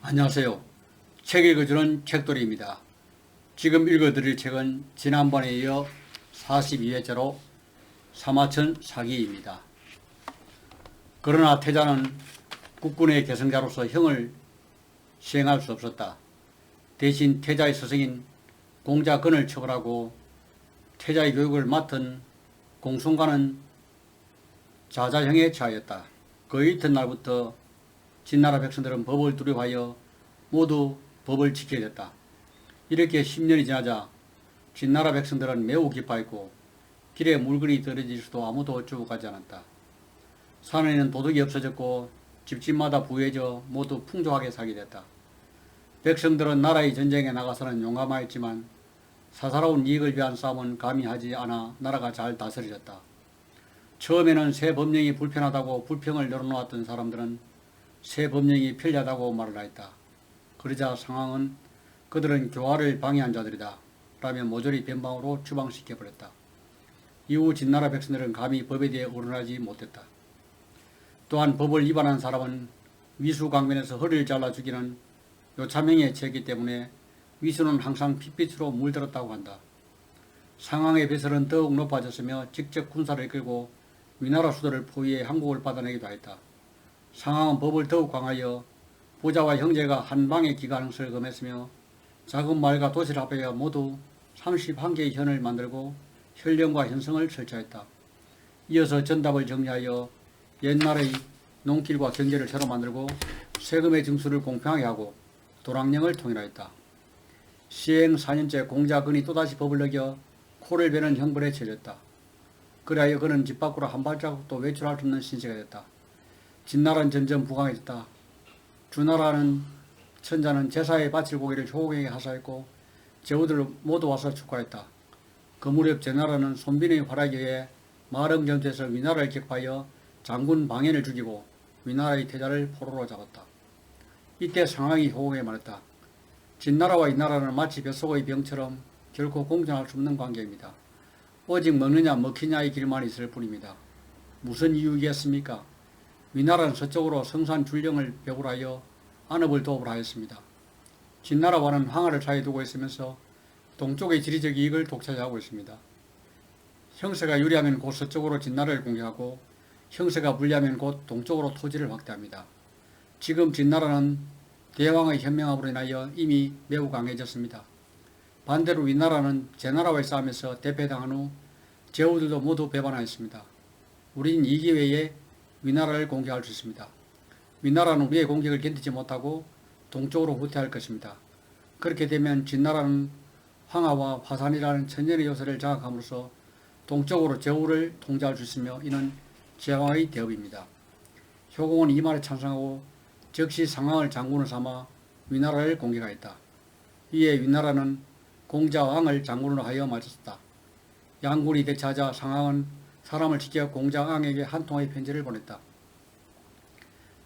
안녕하세요. 책 읽어주는 책돌이입니다. 지금 읽어드릴 책은 지난번에 이어 42회째로 사마천 사기입니다. 그러나 태자는 국군의 계승자로서 형을 시행할 수 없었다. 대신 태자의 스승인 공자건을 처벌하고 태자의 교육을 맡은 공손관은 자자형에 처하였다. 그 이튿날부터 진나라 백성들은 법을 두려워하여 모두 법을 지켜야 됐다. 이렇게 10년이 지나자 진나라 백성들은 매우 기뻐했고 길에 물건이 떨어질 수도 아무도 주목하지 않았다. 산에는 도둑이 없어졌고 집집마다 부유해져 모두 풍족하게 살게 됐다. 백성들은 나라의 전쟁에 나가서는 용감하였지만 사사로운 이익을 위한 싸움은 감히 하지 않아 나라가 잘 다스려졌다. 처음에는 새 법령이 불편하다고 불평을 늘어놓았던 사람들은 새 법령이 편리하다고 말을 하였다. 그러자 상황은 그들은 교화를 방해한 자들이다 라며 모조리 변방으로 추방시켜버렸다. 이후 진나라 백성들은 감히 법에 대해 어른하지 못했다. 또한 법을 위반한 사람은 위수강변에서 허리를 잘라 죽이는 요참형에 처했기 때문에 위수는 항상 핏빛으로 물들었다고 한다. 상황의 배설은 더욱 높아졌으며 직접 군사를 이끌고 위나라 수도를 포위해 한국을 받아내기도 하였다. 상황은 법을 더욱 강하여 부자와 형제가 한 방에 기가능성을 금했으며 작은 마을과 도시를 합하여 모두 31개의 현을 만들고 혈령과 현성을 설치하였다. 이어서 전답을 정리하여 옛날의 농길과 경제를 새로 만들고 세금의 징수를 공평하게 하고 도랑령을 통일하였다. 시행 4년째 공자건이 또다시 법을 어겨 코를 베는 형벌에 처해졌다. 그리하여 그는 집 밖으로 한 발자국도 외출할 수 없는 신세가 됐다. 진나라는 점점 부강해졌다. 주나라는 천자는 제사에 바칠 고기를 효공에게 하사했고 제후들 모두 와서 축하했다. 그 무렵 제나라는 손빈의 활약에 의해 마릉 전투에서 위나라를 격파하여 장군 방현을 죽이고 위나라의 태자를 포로로 잡았다. 이때 상황이 효공에 말했다. 진나라와 이나라는 마치 뱃속의 병처럼 결코 공존할 수 없는 관계입니다. 오직 먹느냐 먹히냐의 길만 있을 뿐입니다. 무슨 이유이겠습니까? 위나라는 서쪽으로 성산 줄령을 벽을하여 안업을 도읍을 하였습니다. 진나라와는 황하를 사이에 두고 있으면서 동쪽의 지리적 이익을 독차지하고 있습니다. 형세가 유리하면 곧 서쪽으로 진나라를 공격하고 형세가 불리하면 곧 동쪽으로 토지를 확대합니다. 지금 진나라는 대왕의 현명함으로 인하여 이미 매우 강해졌습니다. 반대로 위나라는 제나라와의 싸움에서 대패당한 후 제후들도 모두 배반하였습니다. 우리는 이 기회에 위나라를 공격할 수 있습니다. 위나라는 우리의 공격을 견디지 못하고 동쪽으로 후퇴할 것입니다. 그렇게 되면 진나라는 황하와 화산이라는 천년의 요새를 장악함으로써 동쪽으로 제후를 통제할 수 있으며 이는 제왕의 대업입니다. 효공은 이 말에 찬성하고 즉시 상황을 장군을 삼아 위나라를 공격하였다. 이에 위나라는 공자왕을 장군으로 하여 맞섰다. 양군이 대치하자 상황은 사람을 지켜 공자왕에게 한 통의 편지를 보냈다.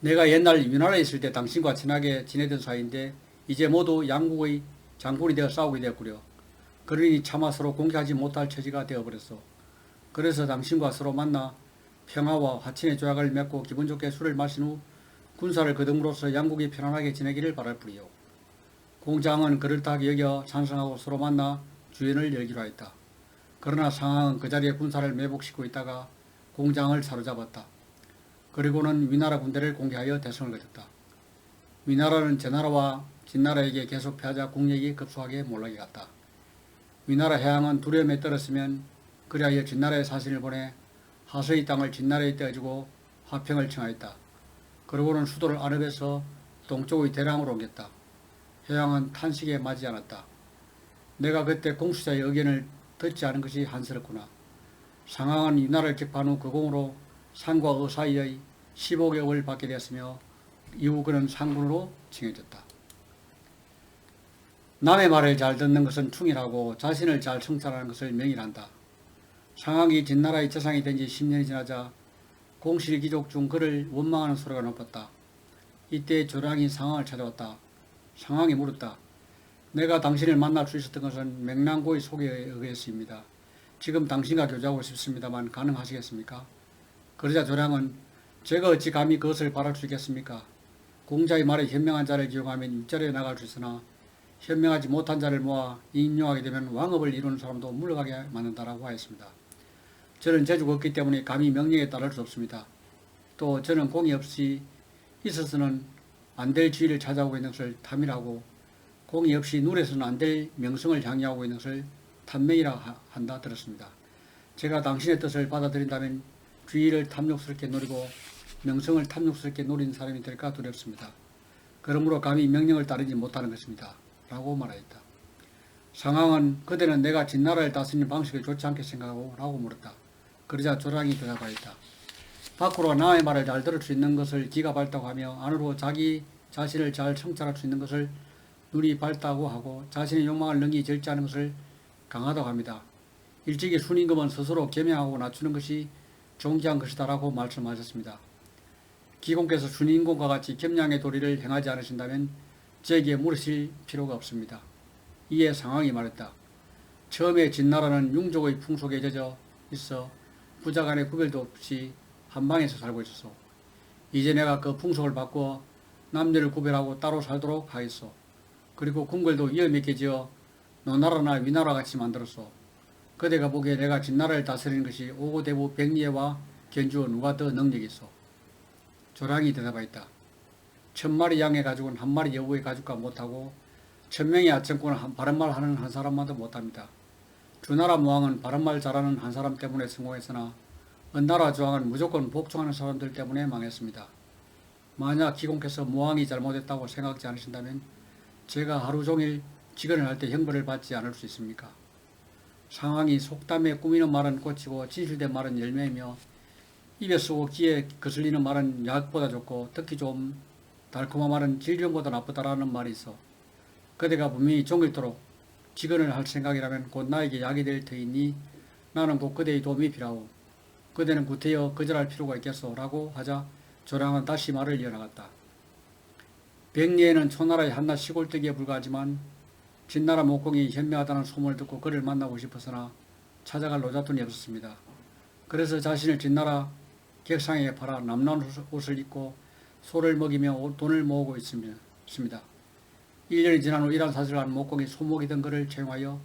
내가 옛날 위나라에 있을 때 당신과 친하게 지내던 사이인데 이제 모두 양국의 장군이 되어 싸우게 되었구려. 그러니 차마 서로 공격하지 못할 처지가 되어버렸어. 그래서 당신과 서로 만나 평화와 화친의 조약을 맺고 기분 좋게 술을 마신 후 군사를 거둠으로써 양국이 편안하게 지내기를 바랄 뿐이요. 공자왕은 그럴듯하게 여겨 찬성하고 서로 만나 주연을 열기로 하였다. 그러나 상황은 그 자리에 군사를 매복시키고 있다가 공장을 사로잡았다. 그리고는 위나라 군대를 공개하여 대성을 거뒀다. 위나라는 제나라와 진나라에게 계속 패하자 국력이 급속하게 몰락해 갔다. 위나라 해왕은 두려움에 떨었으면 그리하여 진나라에 사신을 보내 하서의 땅을 진나라에 떼어주고 화평을 청하였다. 그리고는 수도를 안읍에서 동쪽의 대량으로 옮겼다. 해왕은 탄식에 맞지 않았다. 내가 그때 공수자의 의견을 듣지 않은 것이 한스럽구나. 상황은 위나라를 격파한 후 그 공으로 상과 의 사이의 15개업을 받게 되었으며 이후 그는 상군으로 칭해졌다. 남의 말을 잘 듣는 것은 충일하고 자신을 잘 성찰하는 것을 명일한다. 상황이 진나라의 재상이 된 지 10년이 지나자 공실 귀족 중 그를 원망하는 소리가 높았다. 이때 조량이 상황을 찾아왔다. 상황이 물었다. 내가 당신을 만날 수 있었던 것은 맹랑고의 소개에 의해서입니다. 지금 당신과 교제하고 싶습니다만 가능하시겠습니까? 그러자 조량은 제가 어찌 감히 그것을 바랄 수 있겠습니까? 공자의 말에 현명한 자를 기용하면 일자리에 나갈 수 있으나 현명하지 못한 자를 모아 임용하게 되면 왕업을 이루는 사람도 물러가게 만든다라고 하였습니다. 저는 재주가 없기 때문에 감히 명령에 따를 수 없습니다. 또 저는 공이 없이 있어서는 안 될 지위를 찾아오고 있는 것을 탐이라고, 공이 없이 누려서는 안 될 명성을 향유하고 있는 것을 탐명이라 한다 들었습니다. 제가 당신의 뜻을 받아들인다면 주의를 탐욕스럽게 노리고 명성을 탐욕스럽게 노리는 사람이 될까 두렵습니다. 그러므로 감히 명령을 따르지 못하는 것입니다. 라고 말하였다. 상황은 그대는 내가 진나라를 다스리는 방식을 좋지 않게 생각하고 라고 물었다. 그러자 조랑이 대답하였다. 밖으로 나의 말을 잘 들을 수 있는 것을 귀가 밝다고 하며 안으로 자기 자신을 잘 성찰할 수 있는 것을 눈이 밝다고 하고 자신의 욕망을 능히 절제하는 것을 강하다고 합니다. 일찍이 순임금은 스스로 겸양하고 낮추는 것이 존귀한 것이다라고 말씀하셨습니다. 기공께서 순임금과 같이 겸양의 도리를 행하지 않으신다면 제게 물으실 필요가 없습니다. 이에 상황이 말했다. 처음에 진나라는 융족의 풍속에 젖어 있어 부자 간의 구별도 없이 한방에서 살고 있었소. 이제 내가 그 풍속을 바꾸어 남녀를 구별하고 따로 살도록 하겠소. 그리고 궁궐도 위험 있게 지어 노나라나 위나라 같이 만들었소. 그대가 보기에 내가 진나라를 다스리는 것이 오고대부 백리애와 견주어 누가 더 능력이 있소. 조랑이 대답하였다. 1000마리 양의 가죽은 한 마리 여우의 가죽과 못하고 1000명의 아청꾼은 바른말 하는 한 사람만도 못합니다. 주나라 모왕은 바른말 잘하는 한 사람 때문에 성공했으나 은나라 조왕은 무조건 복종하는 사람들 때문에 망했습니다. 만약 기공께서 모왕이 잘못했다고 생각지 않으신다면 제가 하루 종일 직언을 할 때 형벌을 받지 않을 수 있습니까? 상황이 속담에 꾸미는 말은 꽃이고 진실된 말은 열매이며 입에 쓰고 귀에 거슬리는 말은 약보다 좋고 듣기 좀 달콤한 말은 질병보다 나쁘다라는 말이 있어. 그대가 분명히 종일토록 직언을 할 생각이라면 곧 나에게 약이 될 터이니 나는 곧 그대의 도움이 필요하오. 그대는 구태여 거절할 필요가 있겠소? 라고 하자 조랑은 다시 말을 이어나갔다. 백리에는 초나라의 한낱 시골뜨기에 불과하지만 진나라 목공이 현명하다는 소문을 듣고 그를 만나고 싶었으나 찾아갈 노잣돈이 없었습니다. 그래서 자신을 진나라 객상에게 팔아 남란 옷을 입고 소를 먹이며 돈을 모으고 있습니다. 1년이 지난 후 이란 사실을 한 목공이 소목이던 그를 채용하여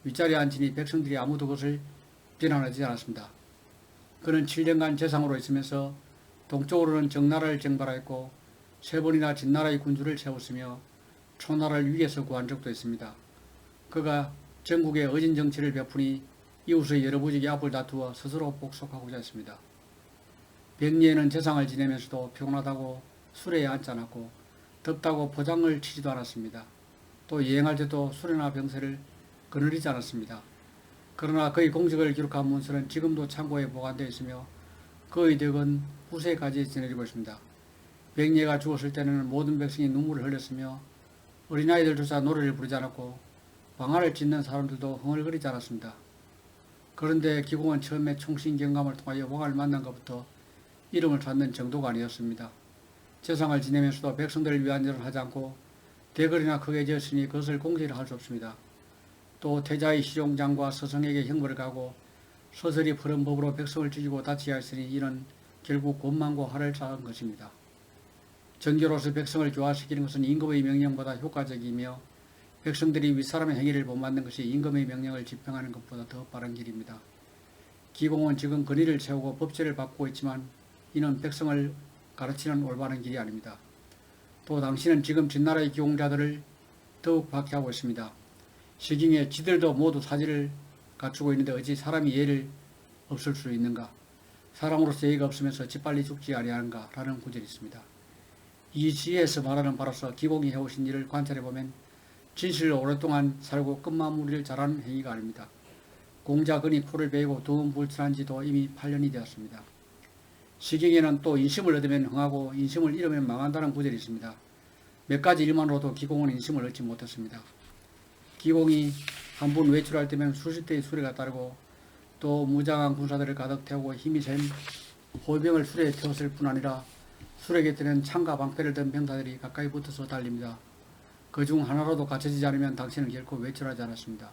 윗자리에 앉히니 백성들이 아무도 그것을 비난하지 않았습니다. 그는 7년간 재상으로 있으면서 동쪽으로는 정나라를 정발하였고 3번이나 진나라의 군주를 세웠으며 초나라를 위기에서 구한 적도 있습니다. 그가 전국에 어진 정치를 베푸니 이웃의 여러 부족이 앞을 다투어 스스로 복속하고자 했습니다. 백리에는 재상을 지내면서도 피곤하다고 수레에 앉지 않았고 덥다고 포장을 치지도 않았습니다. 또 여행할 때도 수레나 병세를 거느리지 않았습니다. 그러나 그의 공적을 기록한 문서는 지금도 창고에 보관되어 있으며 그의 덕은 후세까지 전해지고 있습니다. 백리가 죽었을 때는 모든 백성이 눈물을 흘렸으며 어린아이들조차 노래를 부르지 않았고 방화를 짓는 사람들도 흥얼거리지 않았습니다. 그런데 기공은 처음에 총신경감을 통하여 왕을 만난 것부터 이름을 찾는 정도가 아니었습니다. 재상을 지내면서도 백성들을 위한 일을 하지 않고 대거리나 크게 지었으니 그것을 공개를 할 수 없습니다. 또 태자의 시종장과 서성에게 형벌을 가고 서서히 푸른 법으로 백성을 죽이고 다치게 하였으니 이는 결국 곤망고 화를 쌓은 것입니다. 정교로서 백성을 교화시키는 것은 임금의 명령보다 효과적이며 백성들이 윗사람의 행위를 본받는 것이 임금의 명령을 집행하는 것보다 더 빠른 길입니다. 기공은 지금 권위를 세우고 법제를 바꾸고 있지만 이는 백성을 가르치는 올바른 길이 아닙니다. 또 당신은 지금 진나라의 기공자들을 더욱 박해하고 있습니다. 시경에 지들도 모두 사지를 갖추고 있는데 어찌 사람이 예를 없을 수 있는가? 사람으로서 예의가 없으면서 짓빨리 죽지 아니하는가? 라는 구절이 있습니다. 이 시에서 말하는 바로서 기공이 해오신 일을 관찰해보면 진실로 오랫동안 살고 끝마무리를 잘하는 행위가 아닙니다. 공자근이 코를 베이고 두음불출한 지도 이미 8년이 되었습니다. 시경에는 또 인심을 얻으면 흥하고 인심을 잃으면 망한다는 구절이 있습니다. 몇 가지 일만으로도 기공은 인심을 얻지 못했습니다. 기공이 한 분 외출할 때면 수십 대의 수레가 따르고 또 무장한 군사들을 가득 태우고 힘이 센 호병을 수레에 태웠을 뿐 아니라 수레 곁에는 창과 방패를 든 병사들이 가까이 붙어서 달립니다. 그 중 하나라도 갖춰지지 않으면 당신은 결코 외출하지 않았습니다.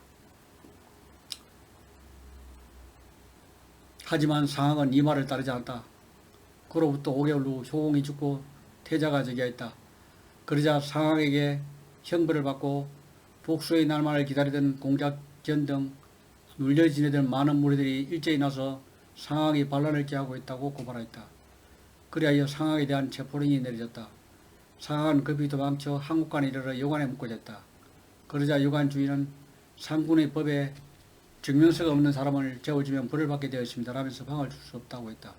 하지만 상황은 이 말을 따르지 않았다. 그로부터 5개월 후 효공이 죽고 태자가 즉위하였다. 그러자 상황에게 형벌을 받고 복수의 날만을 기다리던 공작전 등 눌려 지내던 많은 무리들이 일제히 나서 상황이 반란을 기하고 있다고 고발하였다. 그리하여 상황에 대한 체포령이 내려졌다. 상황은 급히 도망쳐 한국관에 이르러 요관에 묶어졌다. 그러자 요관 주인은 상군의 법에 증명서가 없는 사람을 재워주면 벌을 받게 되었습니다 라면서 방을 줄 수 없다고 했다.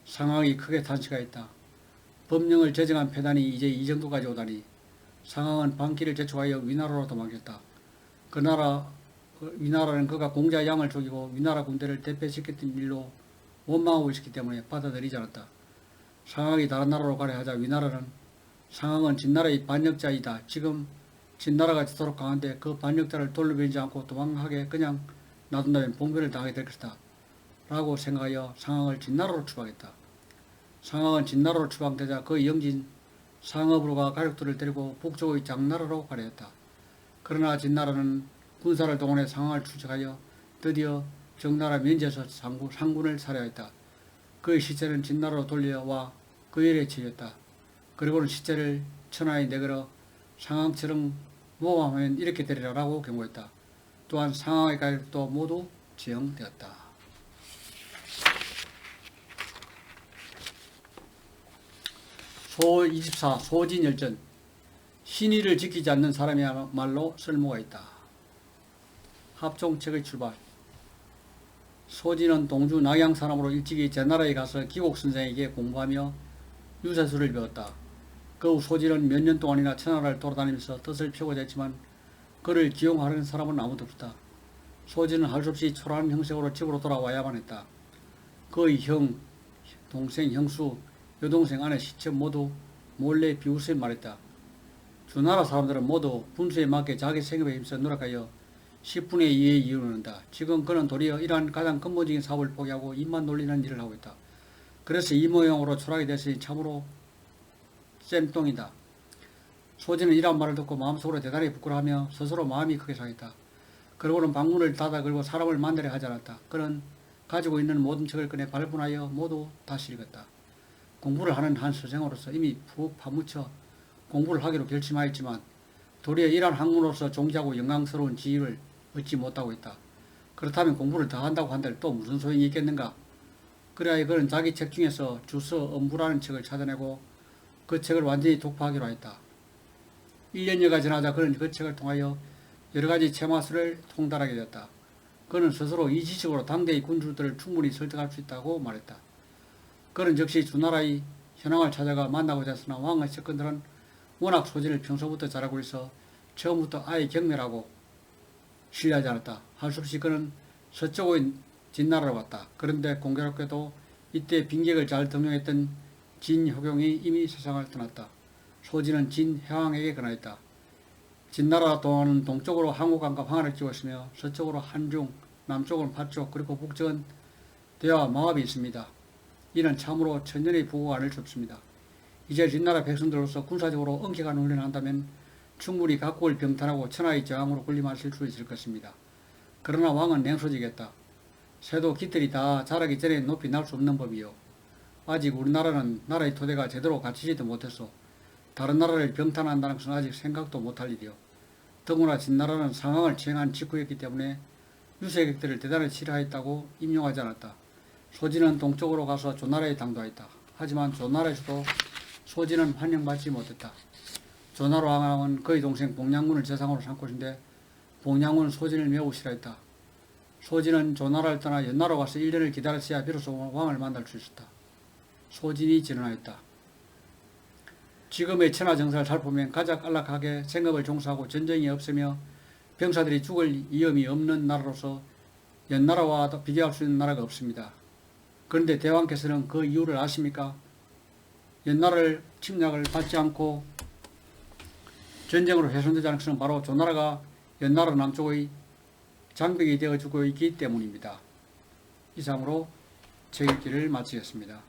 상황이 크게 탄식하였다. 법령을 제정한 패단이 이제 이 정도까지 오다니. 상황은 방기를 제초하여 위나라로 도망쳤다. 위나라는 그가 공자의 양을 죽이고 위나라 군대를 대패시켰던 일로 원망하고 있었기 때문에 받아들이지 않았다. 상황이 다른 나라로 가려 하자 위나라는 상황은 진나라의 반역자이다. 지금 진나라가 지도록 강한데 그 반역자를 돌려보내지 않고 도망하게 그냥 놔둔다면 봉변을 당하게 될 것이다. 라고 생각하여 상황을 진나라로 추방했다. 상황은 진나라로 추방되자 그 영진 상업으로가 가족들을 데리고 북쪽의 장나라로 가려 했다. 그러나 진나라는 군사를 동원해 상황을 추적하여 드디어 정나라 면제에서 상군을 살해했다. 그의 시체는 진나라로 돌려와 그 일에 처했다. 그리고는 시체를 천하에 내걸어 상황처럼 모함하면 이렇게 되리라 라고 경고했다. 또한 상황의 가족도 모두 지형되었다. 소24 소진열전. 신의를 지키지 않는 사람이야말로 쓸모가 있다. 합종책의 출발. 소진은 동주 낙양 사람으로 일찍이 제나라에 가서 기곡선생에게 공부하며 유세수를 배웠다. 그 후 소진은 몇 년 동안이나 천하를 돌아다니면서 뜻을 펴고자 했지만 그를 기용하려는 사람은 아무도 없다. 소진은 할 수 없이 초라한 형색으로 집으로 돌아와야만 했다. 그의 형, 동생, 형수, 여동생, 아내, 시체 모두 몰래 비웃으며 말했다. 주나라 사람들은 모두 분수에 맞게 자기 생업에 힘써 노력하여 10분의 2의 이윤을 얻는다. 지금 그는 도리어 이러한 가장 근본적인 사업을 포기하고 입만 놀리는 일을 하고 있다. 그래서 이 모양으로 초라하게 됐으니 참으로 쌤똥이다. 소진은 이런 말을 듣고 마음속으로 대단히 부끄러워하며 스스로 마음이 크게 상했다. 그러고는 방문을 닫아 걸고 사람을 만나려 하지 않았다. 그는 가지고 있는 모든 책을 꺼내 발분하여 모두 다시 읽었다. 공부를 하는 한 서생으로서 이미 푹 파묻혀 공부를 하기로 결심하였지만 도리어 이러한 학문으로서 종지하고 영광스러운 지위를 얻지 못하고 있다. 그렇다면 공부를 더 한다고 한들 또 무슨 소용이 있겠는가? 그래야 그는 자기 책 중에서 주서 엄부라는 책을 찾아내고 그 책을 완전히 독파하기로 했다. 1년여가 지나자 그는 그 책을 통하여 여러가지 체마술을 통달하게 되었다. 그는 스스로 이 지식으로 당대의 군주들을 충분히 설득할 수 있다고 말했다. 그는 즉시 주나라의 현황을 찾아가 만나고자 했으나 왕의 측근들은 워낙 소진을 평소부터 잘 알고 있어 처음부터 아예 경멸하고 신뢰하지 않았다. 할 수 없이 그는 서쪽의 진나라로 왔다. 그런데 공교롭게도 이때 빈객을 잘 등용했던 진효경이 이미 세상을 떠났다. 소진은 진해왕에게 전하였다. 진나라 동안은 동쪽으로 항우강과 황하를 끼웠으며 서쪽으로 한중, 남쪽은 파쪽, 그리고 북쪽은 대와 마압이 있습니다. 이는 참으로 천년의 부고가 아닐 수 없습니다. 이제 진나라 백성들로서 군사적으로 엄격한 훈련을 한다면 충분히 각국을 병탄하고 천하의 저항으로 군림하실 수 있을 것입니다. 그러나 왕은 냉소적이었다. 새도 깃들이 다 자라기 전에 높이 날 수 없는 법이요. 아직 우리나라는 나라의 토대가 제대로 갖추지도 못해서 다른 나라를 병탄한다는 것은 아직 생각도 못할 일이요. 더구나 진나라는 상황을 취행한 직후였기 때문에 유색객들을 대단히 싫어했다고 임용하지 않았다. 소진은 동쪽으로 가서 조나라에 당도하였다. 하지만 조나라에서도 소진은 환영받지 못했다. 조나라 왕은 그의 동생 봉양군을 재상으로 삼고 있는데 봉양군은 소진을 매우 싫어했다. 소진은 조나라를 떠나 연나라로 가서 1년을 기다렸어야 비로소 왕을 만날 수 있었다. 소진이 진언하였다. 지금의 천하 정사를 살펴보면 가장 안락하게 생업을 종사하고 전쟁이 없으며 병사들이 죽을 위험이 없는 나라로서 연나라와 비교할 수 있는 나라가 없습니다. 그런데 대왕께서는 그 이유를 아십니까? 연나라를 침략을 받지 않고 전쟁으로 훼손되지 않은 것은 바로 조나라가 연나라 남쪽의 장벽이 되어주고 있기 때문입니다. 이상으로 제 읽기를 마치겠습니다.